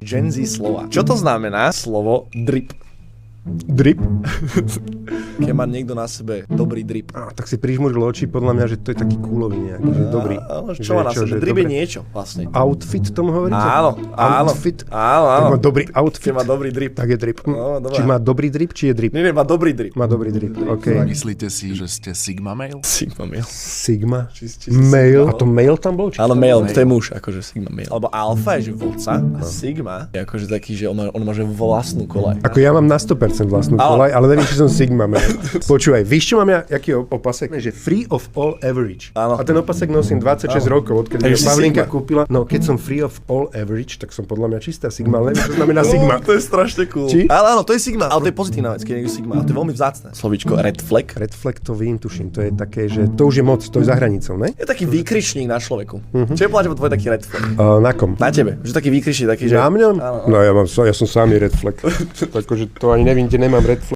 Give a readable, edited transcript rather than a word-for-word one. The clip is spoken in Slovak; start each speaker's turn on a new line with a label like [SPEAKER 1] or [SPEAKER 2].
[SPEAKER 1] Gen Z slova. Čo to znamená slovo drip?
[SPEAKER 2] Drip?
[SPEAKER 1] Keď má niekto na sebe dobrý drip.
[SPEAKER 2] Tak si prižmuril oči, podľa mňa, že to je taký coolový nejaký, že dobrý.
[SPEAKER 1] Áno, čo má na sebe? Drip je niečo vlastne.
[SPEAKER 2] Outfit tomu hovoríte?
[SPEAKER 1] Áno.
[SPEAKER 2] Outfit?
[SPEAKER 1] Áno.
[SPEAKER 2] Má dobrý outfit.
[SPEAKER 1] Keď má dobrý drip.
[SPEAKER 2] Tak je drip.
[SPEAKER 1] No,
[SPEAKER 2] či má dobrý drip, či je drip?
[SPEAKER 1] Nie, má dobrý drip.
[SPEAKER 2] Má dobrý drip, OK.
[SPEAKER 3] Myslíte si, že ste Sigma male?
[SPEAKER 1] Sigma male.
[SPEAKER 2] Sigma?
[SPEAKER 1] Či
[SPEAKER 2] Male? A to male tam bol?
[SPEAKER 1] Áno, male, to je muž, akože Sigma male. Alebo alfa je, že vodca, a Sigma je akože taký, že on má že vlastnú kolaj.
[SPEAKER 2] Ako ja mám na 100% vlastnú kolaj, ale neviem, či som Sigma male. Počúvaj, víš, čo mám ja, aký opasek? Že free of all average.
[SPEAKER 1] Áno.
[SPEAKER 2] A ten opasek nosím 26 rokov, odkedy
[SPEAKER 1] Takže
[SPEAKER 2] ho
[SPEAKER 1] si
[SPEAKER 2] Pavlinka
[SPEAKER 1] Sigma.
[SPEAKER 2] kúpila. No, keď som free of all average, tak som podľa mňa čistá Sigma, ale neviem, čo znamená Sigma.
[SPEAKER 1] To je strašne cool.
[SPEAKER 2] Či?
[SPEAKER 1] Ale áno, to je Sigma, ale to je pozitívna vec, keď je Sigma, ale to je veľmi vzácne. Slovíčko red flag.
[SPEAKER 2] Red flag to vím, tuším, to je také, že to už je moc, to je za hranicou, ne?
[SPEAKER 1] Je taký výkričník na človeku. Čo je povedať, tvoj taký red flag?
[SPEAKER 2] Na kom?
[SPEAKER 1] Na tebe, že taký výkričník, taký, že...
[SPEAKER 2] Na mňom?
[SPEAKER 1] Áno.
[SPEAKER 2] No ja som sám red flag. Takže to ani neviem, kde nemám red flag.